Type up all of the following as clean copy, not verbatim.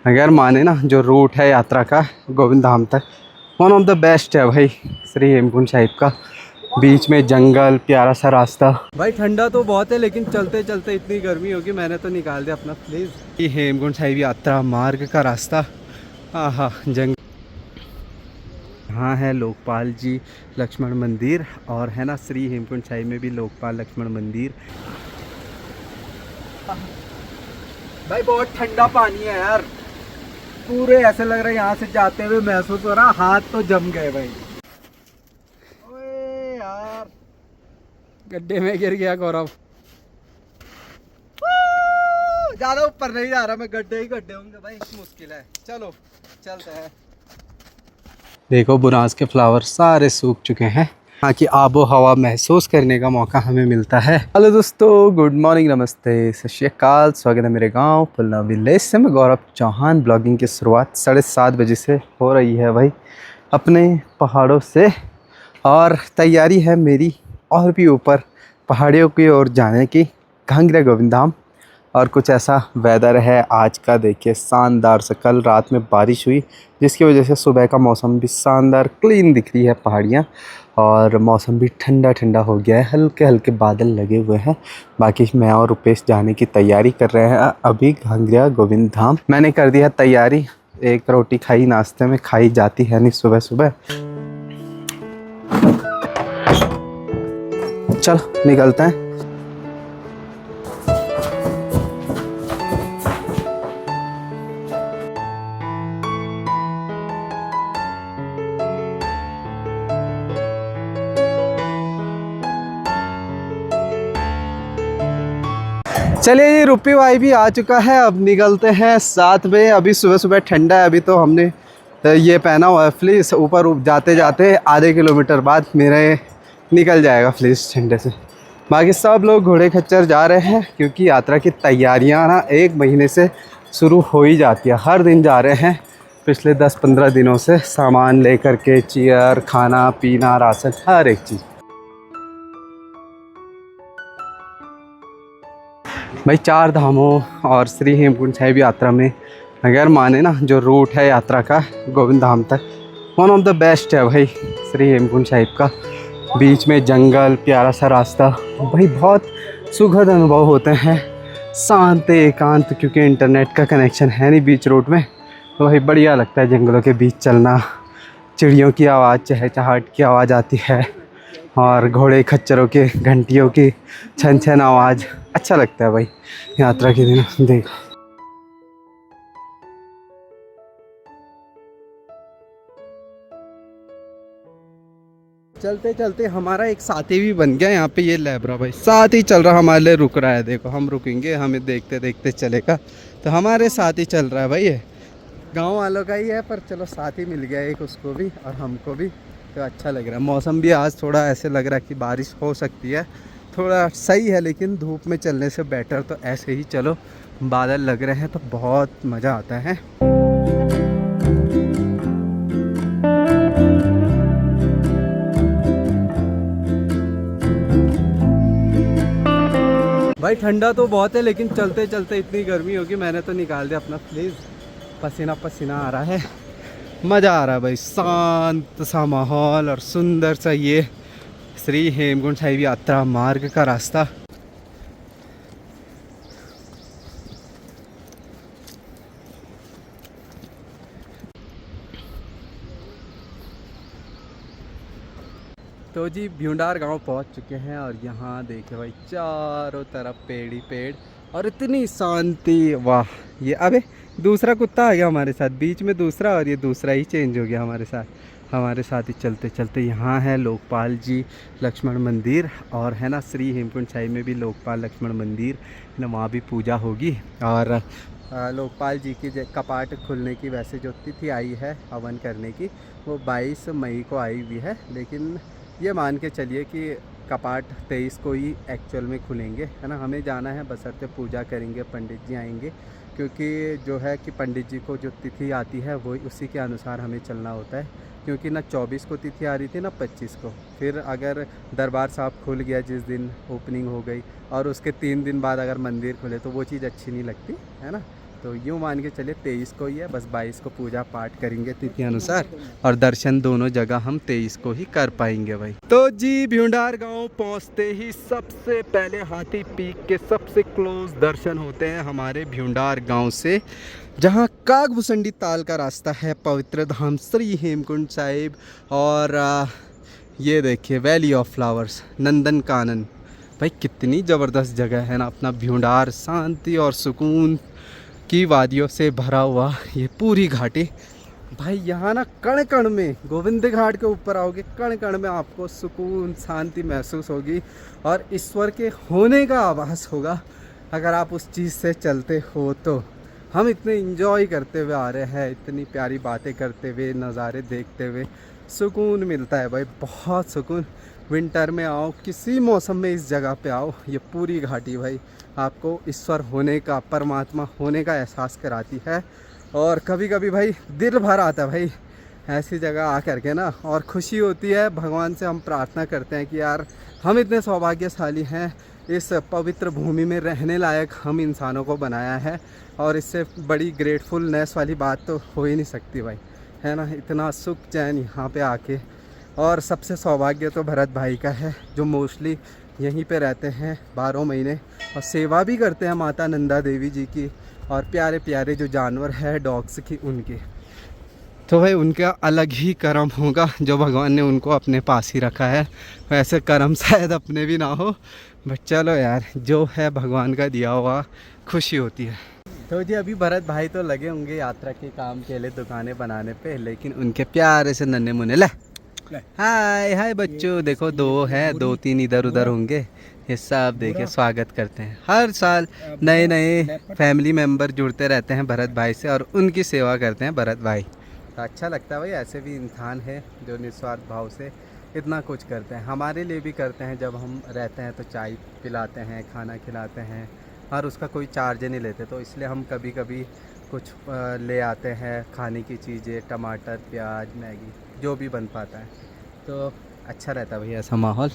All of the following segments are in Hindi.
अगर माने ना जो रूट है यात्रा का गोविंद धाम तक, वन ऑफ द बेस्ट है भाई श्री हेमकुंड साहिब का। बीच में जंगल, प्यारा सा रास्ता। भाई ठंडा तो बहुत है लेकिन चलते चलते इतनी गर्मी होगी, मैंने तो निकाल दिया अपना प्लीज़। ये हेमकुंड साहिब यात्रा मार्ग का रास्ता। हाँ जंगल। यहाँ है लोकपाल जी लक्ष्मण मंदिर, और है ना श्री हेमकुंड साहिब में भी लोकपाल लक्ष्मण मंदिर। भाई बहुत ठंडा पानी है यार, पूरे ऐसे लग रहा है यहाँ से जाते हुए महसूस हो रहा, हाथ तो जम गए भाई। ओए यार गड्ढे में गिर गया गौरव। ज्यादा ऊपर नहीं जा रहा मैं, गड्ढे ही गड्ढे होंगे भाई, मुश्किल है। चलो चलते हैं। देखो बुरांस के फ्लावर सारे सूख चुके हैं, यहाँ की आबो हवा महसूस करने का मौका हमें मिलता है। हेलो दोस्तों, गुड मॉर्निंग, नमस्ते, सत श्री अकाल। स्वागत है मेरे गांव फुलना विलेज से। मैं गौरव चौहान। ब्लॉगिंग की शुरुआत 7:30 बजे से हो रही है भाई अपने पहाड़ों से, और तैयारी है मेरी और भी ऊपर पहाड़ियों की ओर जाने की, घांगरा गोविंद धाम। और कुछ ऐसा वेदर है आज का, देखिए शानदार से। कल रात में बारिश हुई जिसकी वजह से सुबह का मौसम भी शानदार क्लीन दिख रही है पहाड़ियाँ, और मौसम भी ठंडा ठंडा हो गया है, हल्के हल्के बादल लगे हुए हैं। बाकी मैं और रुपेश जाने की तैयारी कर रहे हैं अभी घांगरा गोविंद धाम। मैंने कर दिया तैयारी, एक रोटी खाई नाश्ते में, खाई जाती है नहीं सुबह सुबह। चल निकलते हैं। चलिए ये रुपी भाई भी आ चुका है, अब निकलते हैं साथ में। अभी सुबह सुबह ठंडा है, अभी तो हमने ये पहना हुआ है फ्लीस, ऊपर जाते जाते आधे किलोमीटर बाद मेरे निकल जाएगा फ्लीस ठंडे से। बाकी सब लोग घोड़े खच्चर जा रहे हैं क्योंकि यात्रा की तैयारियां ना 1 महीने से शुरू हो ही जाती है। हर दिन जा रहे हैं पिछले 10-15 दिनों से, सामान लेकर के, चेयर, खाना पीना, राशन, हर एक चीज़। भाई 4 धामों और श्री हेमकुंड साहिब यात्रा में अगर माने ना जो रूट है यात्रा का गोविंद धाम तक, वन ऑफ द बेस्ट है भाई श्री हेमकुंड साहिब का। बीच में जंगल, प्यारा सा रास्ता, भाई बहुत सुखद अनुभव होते हैं, शांत एकांत, क्योंकि इंटरनेट का कनेक्शन है नहीं बीच रोड में, तो भाई बढ़िया लगता है जंगलों के बीच चलना। चिड़ियों की आवाज़, चहचहाट की आवाज़ आती है, और घोड़े खच्चरों के घंटियों की छन छन आवाज़, अच्छा लगता है भाई यात्रा के दिन। देख चलते चलते हमारा एक साथी भी बन गया यहाँ पे, ये लैब्रा भाई साथ ही चल रहा, हमारे लिए रुक रहा है। देखो हम रुकेंगे, हमें देखते देखते चलेगा, तो हमारे साथ ही चल रहा है भाई। ये गांव वालों का ही है, पर चलो साथ ही मिल गया एक, उसको भी और हमको भी, तो अच्छा लग रहा है। मौसम भी आज थोड़ा ऐसे लग रहा है कि बारिश हो सकती है, थोड़ा सही है, लेकिन धूप में चलने से बेटर तो ऐसे ही चलो। बादल लग रहे हैं तो बहुत मज़ा आता है। भाई ठंडा तो बहुत है लेकिन चलते चलते इतनी गर्मी होगी, मैंने तो निकाल दिया अपना प्लीज़। पसीना पसीना आ रहा है, मज़ा आ रहा है भाई। शांत सा माहौल और सुंदर सा ये श्री हेमकुंड साहिब यात्रा मार्ग का रास्ता। तो जी भ्यूंडार गांव पहुंच चुके हैं, और यहाँ देखे भाई चारों तरफ पेड़ ही पेड़ और इतनी शांति, वाह। ये अबे दूसरा कुत्ता आ गया हमारे साथ, बीच में दूसरा, और ये दूसरा ही चेंज हो गया हमारे साथ ही चलते चलते। यहाँ है लोकपाल जी लक्ष्मण मंदिर, और है ना श्री हेमकुंड साहिब में भी लोकपाल लक्ष्मण मंदिर है ना, वहाँ भी पूजा होगी। और लोकपाल जी की कपाट खुलने की वैसे जो तिथि आई है हवन करने की, वो 22 मई को आई हुई है, लेकिन ये मान के चलिए कि कपाट 23 को ही एक्चुअल में खुलेंगे, है ना। हमें जाना है, बशर्ते पूजा करेंगे, पंडित जी आएंगे, क्योंकि जो है कि पंडित जी को जो तिथि आती है वो उसी के अनुसार हमें चलना होता है। क्योंकि ना 24 को तिथि आ रही थी ना 25 को, फिर अगर दरबार साहब खुल गया जिस दिन ओपनिंग हो गई, और उसके 3 दिन बाद अगर मंदिर खुले, तो वो चीज़ अच्छी नहीं लगती, है ना। तो यूँ मान के चलिए 23 को ही है, बस 22 को पूजा पाठ करेंगे तिथि अनुसार, और दर्शन दोनों जगह हम 23 को ही कर पाएंगे भाई। तो जी भ्यूंडार गांव पहुंचते ही सबसे पहले हाथी पीक के सबसे क्लोज दर्शन होते हैं हमारे भ्यूंडार गांव से, जहां कागभूसंडी ताल का रास्ता है पवित्र धाम श्री हेमकुंड साहिब। और ये देखिए valley of flowers, Nandan Kanan. भाई कितनी ज़बरदस्त जगह है ना अपना भ्यूंडार, शांति और सुकून की वादियों से भरा हुआ ये पूरी घाटी। भाई यहाँ ना कण कण में, गोविंद घाट के ऊपर आओगे, कण कण में आपको सुकून शांति महसूस होगी और ईश्वर के होने का आभास होगा अगर आप उस चीज़ से चलते हो तो। हम इतने इंजॉय करते हुए आ रहे हैं, इतनी प्यारी बातें करते हुए, नज़ारे देखते हुए, सुकून मिलता है भाई, बहुत सुकून। विंटर में आओ, किसी मौसम में इस जगह पे आओ, ये पूरी घाटी भाई आपको ईश्वर होने का, परमात्मा होने का एहसास कराती है। और कभी कभी भाई दिल भर आता है भाई ऐसी जगह आ कर के ना, और खुशी होती है। भगवान से हम प्रार्थना करते हैं कि यार हम इतने सौभाग्यशाली हैं, इस पवित्र भूमि में रहने लायक हम इंसानों को बनाया है, और इससे बड़ी ग्रेटफुलनेस वाली बात तो हो ही नहीं सकती भाई, है ना। इतना सुख चैन यहाँ पे आके, और सबसे सौभाग्य तो भरत भाई का है जो मोस्टली यहीं पे रहते हैं 12 महीने और सेवा भी करते हैं माता नंदा देवी जी की, और प्यारे प्यारे जो जानवर है डॉग्स की उनके। तो भाई उनका अलग ही कर्म होगा जो भगवान ने उनको अपने पास ही रखा है। वैसे कर्म शायद अपने भी ना हो, बट चलो यार जो है भगवान का दिया हुआ, खुशी होती है। तो जी अभी भरत भाई तो लगे होंगे यात्रा के काम के लिए दुकानें बनाने पे, लेकिन उनके प्यारे से नन्हे मुन्ने ले हाय हाय बच्चों, देखो 2 है, 2-3 इधर उधर होंगे, ये सब देखे स्वागत करते हैं। हर साल नए नए फैमिली मेम्बर जुड़ते रहते हैं भरत भाई से और उनकी सेवा करते हैं भरत भाई। तो अच्छा लगता है भाई, ऐसे भी इंसान है जो निस्वार्थ भाव से इतना कुछ करते हैं, हमारे लिए भी करते हैं। जब हम रहते हैं तो चाय पिलाते हैं, खाना खिलाते हैं, और उसका कोई चार्ज नहीं लेते। तो इसलिए हम कभी कभी कुछ ले आते हैं खाने की चीज़ें, टमाटर, प्याज, मैगी, जो भी बन पाता है। तो अच्छा रहता है भैया ऐसा माहौल।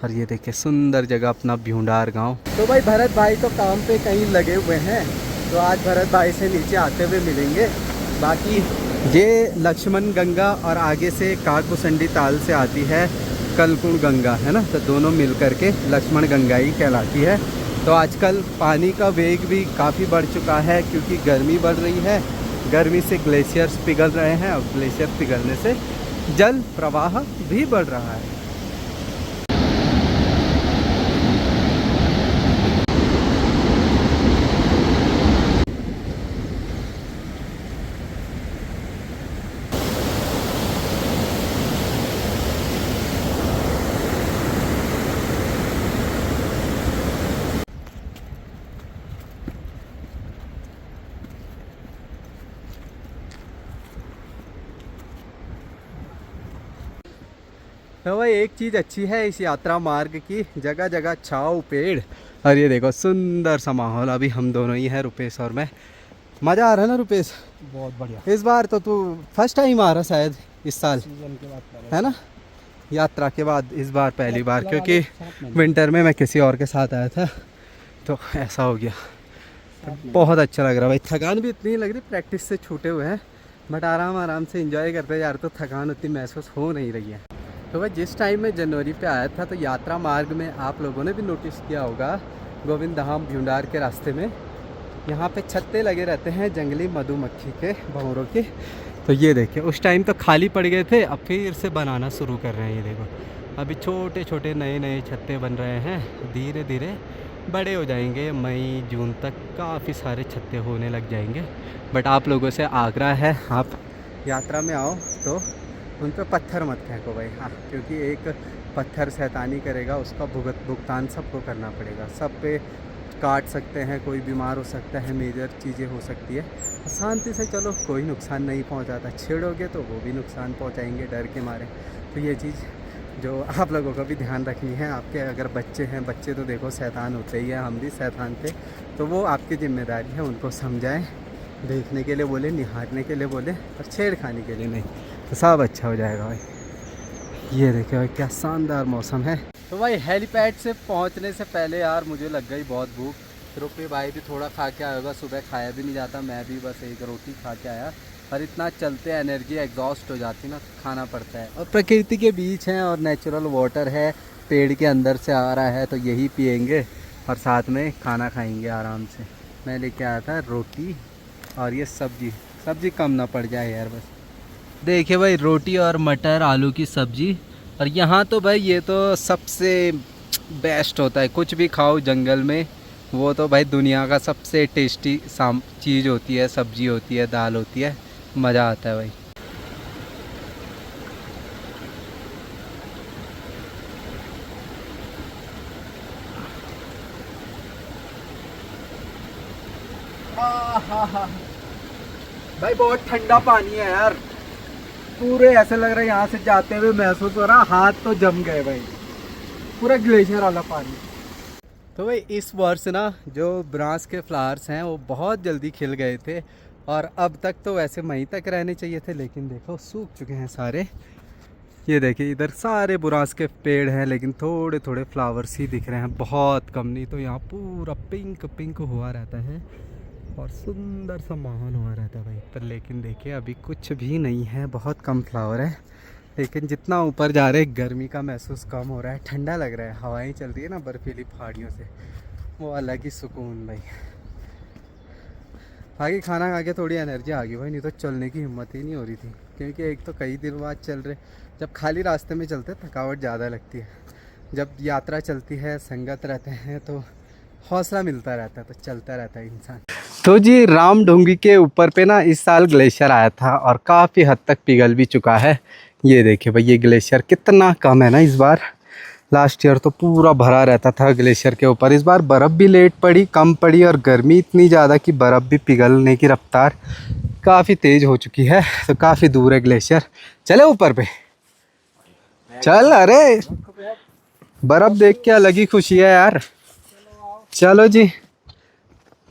और ये देखिए सुंदर जगह अपना भ्यूंडार गांव। तो भाई भरत भाई तो काम पे कहीं लगे हुए हैं, तो आज भरत भाई से नीचे आते हुए मिलेंगे। बाकी ये लक्ष्मण गंगा और आगे से कागभूसंडी ताल से आती है कलकुण गंगा, है ना। तो दोनों मिल कर के लक्ष्मण गंगा ही कहलाती है। तो आजकल पानी का वेग भी काफ़ी बढ़ चुका है क्योंकि गर्मी बढ़ रही है, गर्मी से ग्लेशियर्स पिघल रहे हैं और ग्लेशियर पिघलने से जल प्रवाह भी बढ़ रहा है। तो भाई एक चीज़ अच्छी है इस यात्रा मार्ग की, जगह जगह छाँव, पेड़, और ये देखो सुंदर सा माहौल। अभी हम दोनों ही हैं, रुपेश और मैं। मज़ा आ रहा है ना रुपेश? बहुत बढ़िया। इस बार तो तू फर्स्ट टाइम आ रहा शायद इस साल, है ना, यात्रा के बाद इस बार पहली बार, क्योंकि विंटर में मैं किसी और के साथ आया था तो ऐसा हो गया। तो बहुत अच्छा लग रहा है भाई, थकान भी इतनी लग रही, प्रैक्टिस से छूटे हुए हैं, बट आराम से इंजॉय करते हैं यार, तो थकान उतनी महसूस हो नहीं रही है। तो भाई जिस टाइम मैं जनवरी पे आया था तो यात्रा मार्ग में आप लोगों ने भी नोटिस किया होगा, गोविंद धाम भ्यूंडार के रास्ते में यहाँ पे छत्ते लगे रहते हैं जंगली मधुमक्खी के, भंवरों के। तो ये देखिए उस टाइम तो खाली पड़ गए थे, अब फिर से बनाना शुरू कर रहे हैं। ये देखो अभी छोटे छोटे नए छत्ते बन रहे हैं, धीरे धीरे बड़े हो जाएंगे। मई जून तक काफ़ी सारे छत्ते होने लग जाएंगे। बट आप लोगों से आग्रह है, आप यात्रा में आओ तो उन पर पत्थर मत फेंको भाई, हाँ, क्योंकि एक पत्थर शैतानी करेगा उसका भुगतान सबको करना पड़ेगा। सब पे काट सकते हैं, कोई बीमार हो सकता है, मेजर चीज़ें हो सकती है। शांति से चलो, कोई नुकसान नहीं पहुंचाता, छेड़ोगे तो वो भी नुकसान पहुंचाएंगे डर के मारे। तो ये चीज़ जो आप लोगों को भी ध्यान रखनी है। आपके अगर बच्चे हैं, बच्चे तो देखो शैतान होते ही हैं, हम भी शैतान थे, तो वो आपकी जिम्मेदारी है, उनको समझाएं, देखने के लिए बोले, निहारने के लिए बोले, और छेड़खानी के लिए नहीं, तो सब अच्छा हो जाएगा भाई। ये देखिए भाई क्या शानदार मौसम है। तो भाई हेलीपैड से पहुंचने से पहले यार मुझे लग गई बहुत भूख, रुपये भाई भी थोड़ा खा के आया होगा, सुबह खाया भी नहीं जाता, मैं भी बस एक रोटी खा के आया। पर इतना चलते एनर्जी एग्जॉस्ट हो जाती ना, खाना पड़ता है। और प्रकृति के बीच हैं और नेचुरल वाटर है, पेड़ के अंदर से आ रहा है, तो यही पियेंगे और साथ में खाना खाएंगे आराम से। मैं लेके आया था रोटी और ये सब्जी कम ना पड़ जाए यार बस। देखिए भाई, रोटी और मटर आलू की सब्ज़ी। और यहाँ तो भाई ये तो सबसे बेस्ट होता है, कुछ भी खाओ जंगल में, वो तो भाई दुनिया का सबसे टेस्टी चीज़ होती है, सब्ज़ी होती है, दाल होती है, मज़ा आता है भाई। भाई बहुत ठंडा पानी है यार, पूरे ऐसे लग रहा है यहाँ से जाते हुए महसूस हो रहा, हाथ तो जम गए भाई, पूरा ग्लेशियर वाला पानी। तो भाई इस वर्ष ना जो ब्रांस के फ्लावर्स हैं वो बहुत जल्दी खिल गए थे, और अब तक तो वैसे मई तक रहने चाहिए थे, लेकिन देखो सूख चुके हैं सारे। ये देखिए इधर सारे बुरांस के पेड़ हैं, लेकिन थोड़े थोड़े फ्लावर्स ही दिख रहे हैं, बहुत कम, नहीं तो यहाँ पूरा पिंक पिंक हुआ रहता है और सुंदर सा माहौल हुआ रहता है भाई। पर लेकिन देखिए अभी कुछ भी नहीं है, बहुत कम फ्लावर है। लेकिन जितना ऊपर जा रहे गर्मी का महसूस कम हो रहा है, ठंडा लग रहा है, हवाएं चल रही है ना बर्फीली पहाड़ियों से, वो अलग ही सुकून भाई। बाकी खाना खा के थोड़ी एनर्जी आ गई भाई, नहीं तो चलने की हिम्मत ही नहीं हो रही थी, क्योंकि एक तो कई दिन बाद चल रहे, जब खाली रास्ते में चलते थकावट ज़्यादा लगती है, जब यात्रा चलती है संगत रहते हैं तो हौसला मिलता रहता है, तो चलता रहता है इंसान। तो जी रामढोंगी के ऊपर पे ना इस साल ग्लेशियर आया था और काफ़ी हद तक पिघल भी चुका है। ये देखिए भाई, ये ग्लेशियर कितना कम है ना इस बार। लास्ट ईयर तो पूरा भरा रहता था ग्लेशियर के ऊपर, इस बार बर्फ़ भी लेट पड़ी, कम पड़ी, और गर्मी इतनी ज़्यादा कि बर्फ़ भी पिघलने की रफ्तार काफ़ी तेज़ हो चुकी है। तो काफ़ी दूर है ग्लेशियर, चले ऊपर पे चल। अरे बर्फ़ देख के अलग ही खुशी है यार, चलो जी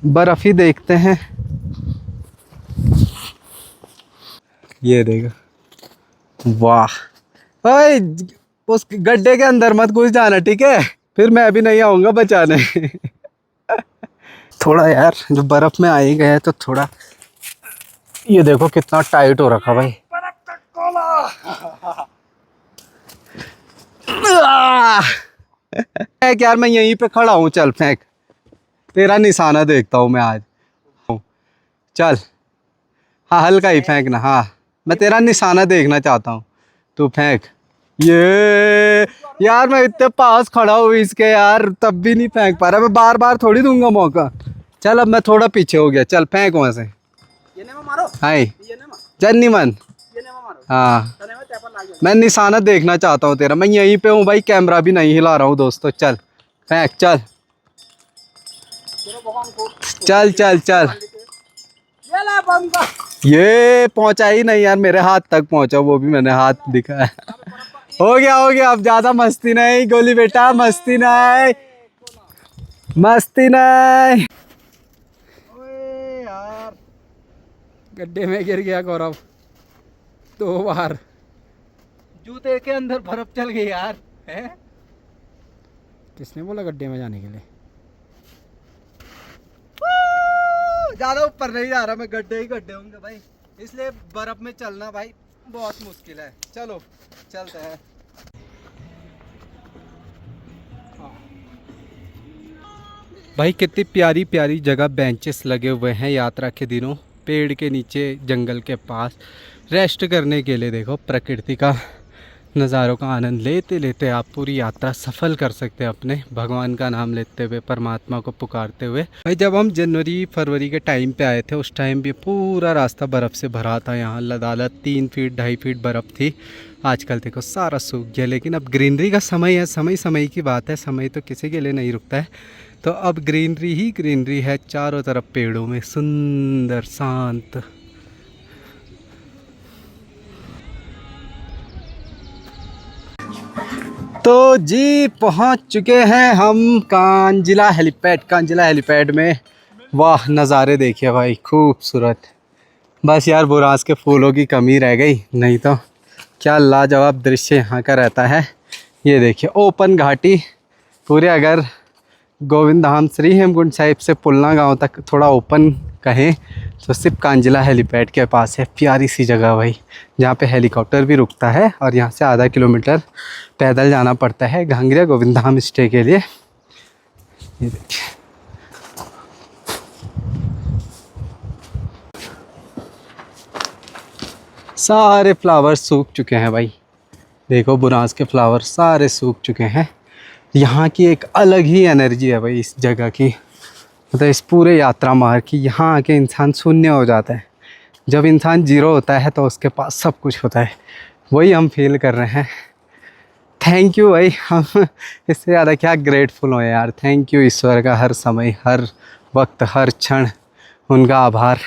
बर्फ़ ही देखते हैं। ये देखो, वाह। ओए उस गड्ढे के अंदर मत घुस जाना, ठीक है, फिर मैं भी नहीं आऊँगा बचाने। थोड़ा यार जो बर्फ़ में आ ही गए तो थोड़ा, ये देखो कितना टाइट हो रखा भाई। फेंक यार, मैं यहीं पे खड़ा हूँ, चल फेंक, तेरा निशाना देखता हूँ मैं आज, चल। हाँ हल्का ही फेंकना, हाँ मैं तेरा निशाना देखना चाहता हूँ, तू फेंक। ये यार मैं इतने पास खड़ा हूँ इसके यार, तब भी नहीं फेंक पा रहा, मैं बार बार थोड़ी दूंगा मौका। चल अब मैं थोड़ा पीछे हो गया, चल फेंक वहाँ से। हाय जन्नी मन, हाँ मैं निशाना देखना चाहता हूँ तेरा, मैं यहीं पे हूँ भाई, कैमरा भी नहीं हिला रहा हूँ दोस्तों, चल फेंक, चल चल चल चल। ये पहुंचा ही नहीं यार, मेरे हाथ तक पहुंचा, वो भी मैंने हाथ दिखाया। हो गया, अब ज्यादा मस्ती नहीं गोली बेटा, मस्ती नहीं, मस्ती नहीं। ओए यार गड्ढे में गिर गया गौरव 2 बार, जूते के अंदर बर्फ चल गई यार, है? किसने बोला गड्ढे में जाने के लिए? ज़्यादा ऊपर नहीं जा रहा मैं, गड्ढे ही गड्ढे होंगे भाई, इसलिए बर्फ़ में चलना भाई बहुत मुश्किल है। चलो चलते हैं। भाई कितनी प्यारी प्यारी जगह बेंचेस लगे हुए हैं यात्रा के दिनों, पेड़ के नीचे जंगल के पास रेस्ट करने के लिए। देखो प्रकृति का नज़ारों का आनंद लेते लेते आप पूरी यात्रा सफल कर सकते हैं, अपने भगवान का नाम लेते हुए, परमात्मा को पुकारते हुए। भाई जब हम जनवरी फरवरी के टाइम पे आए थे, उस टाइम भी पूरा रास्ता बर्फ़ से भरा था, यहाँ लदालद 3 फीट 2.5 फीट बर्फ़ थी। आजकल देखो सारा सूख गया, लेकिन अब ग्रीनरी का समय है, समय की बात है, समय तो किसी के लिए नहीं रुकता है। तो अब ग्रीनरी ही ग्रीनरी है, चारों तरफ पेड़ों में, सुंदर शांत। तो जी पहुंच चुके हैं हम कांजिला हेलीपैड में। वाह नज़ारे देखिए भाई, खूबसूरत। बस यार बुरांस के फूलों की कमी रह गई, नहीं तो क्या लाजवाब दृश्य यहाँ का रहता है। ये देखिए ओपन घाटी, पूरे अगर गोविंद धाम श्री हेमकुंड साहिब से पुलना गांव तक थोड़ा ओपन कहें तो सिर्फ कांजिला हेलीपैड के पास है। प्यारी सी जगह भाई, जहाँ पे हेलीकॉप्टर भी रुकता है और यहाँ से आधा किलोमीटर पैदल जाना पड़ता है घांगरिया गोविंद धाम स्टे के लिए। ये देखिए सारे फ्लावर्स सूख चुके हैं भाई, देखो बुरांस के फ्लावर सारे सूख चुके हैं। यहाँ की एक अलग ही एनर्जी है भाई इस जगह की, मतलब इस पूरे यात्रा मार्ग की। यहाँ आके इंसान शून्य हो जाता है। जब इंसान जीरो होता है तो उसके पास सब कुछ होता है, वही हम फील कर रहे हैं। थैंक यू भाई, हम इससे ज़्यादा क्या ग्रेटफुल हो यार। थैंक यू ईश्वर का, हर समय हर वक्त हर क्षण उनका आभार।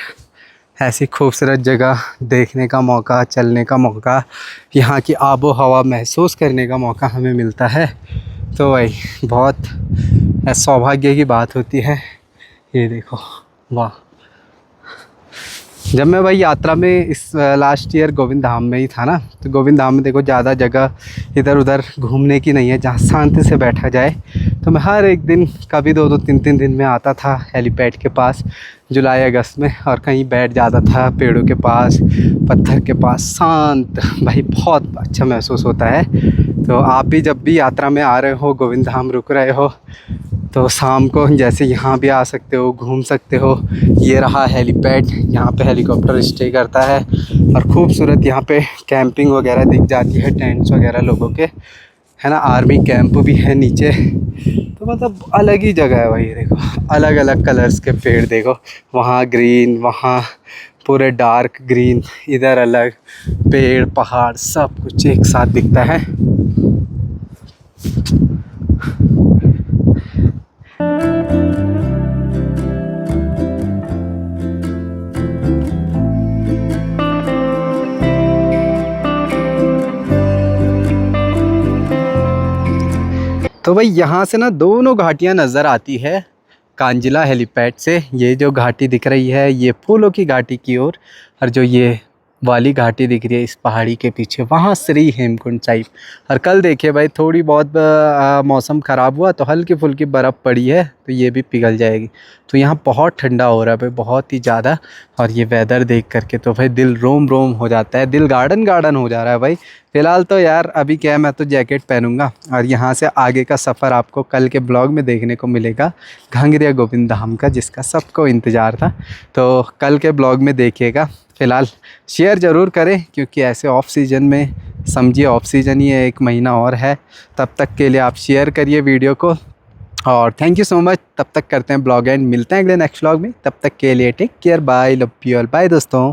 ऐसी खूबसूरत जगह देखने का मौका, चलने का मौका, यहाँ की आबो हवा महसूस करने का मौका हमें मिलता है तो भाई बहुत सौभाग्य की बात होती है। ये देखो वाह। जब मैं भाई यात्रा में इस लास्ट ईयर गोविंद धाम में ही था ना, तो गोविंद धाम में देखो ज़्यादा जगह इधर उधर घूमने की नहीं है जहाँ शांति से बैठा जाए। तो मैं हर एक दिन कभी 2-2 3-3 दिन में आता था हेलीपैड के पास जुलाई अगस्त में, और कहीं बैठ जाता था पेड़ों के पास, पत्थर के पास, शांत। भाई बहुत अच्छा महसूस होता है। तो आप भी जब भी यात्रा में आ रहे हो, गोविंद धाम रुक रहे हो, तो शाम को जैसे यहाँ भी आ सकते हो, घूम सकते हो। ये रहा हेलीपैड, यहाँ पे हेलीकॉप्टर स्टे करता है और खूबसूरत यहाँ पे कैंपिंग वगैरह दिख जाती है, टेंट्स वगैरह लोगों के, है ना। आर्मी कैंप भी है नीचे। तो मतलब अलग ही जगह है भाई। देखो अलग अलग कलर्स के पेड़, देखो वहाँ ग्रीन, वहाँ पूरे डार्क ग्रीन, इधर अलग पेड़ पहाड़ सब कुछ एक साथ दिखता है। तो भाई यहाँ से ना दोनों घाटियाँ नज़र आती है कांजिला हेलीपैड से। ये जो घाटी दिख रही है ये फूलों की घाटी की ओर, और जो ये वाली घाटी दिख रही है इस पहाड़ी के पीछे, वहाँ श्री हेमकुंड साहिब। और कल देखिए भाई थोड़ी बहुत मौसम ख़राब हुआ तो हल्की फुल्की बर्फ़ पड़ी है, तो ये भी पिघल जाएगी। तो यहाँ बहुत ठंडा हो रहा है भाई, बहुत ही ज़्यादा। और ये वेदर देख करके तो भाई दिल रोम रोम हो जाता है, दिल गार्डन गार्डन हो जा रहा है भाई। फ़िलहाल तो यार अभी क्या है, मैं तो जैकेट पहनूंगा और यहाँ से आगे का सफ़र आपको कल के ब्लॉग में देखने को मिलेगा घांगरिया गोविंद धाम का, जिसका सबको इंतज़ार था। तो कल के ब्लॉग में देखिएगा। फ़िलहाल शेयर ज़रूर करें, क्योंकि ऐसे ऑफ सीज़न में, समझिए ऑफ सीज़न ही है, 1 महीना और है। तब तक के लिए आप शेयर करिए वीडियो को, और थैंक यू सो मच। तब तक करते हैं ब्लॉग एंड, मिलते हैं अगले नेक्स्ट ब्लॉग में। तब तक के लिए take care, bye, love you all, bye दोस्तों।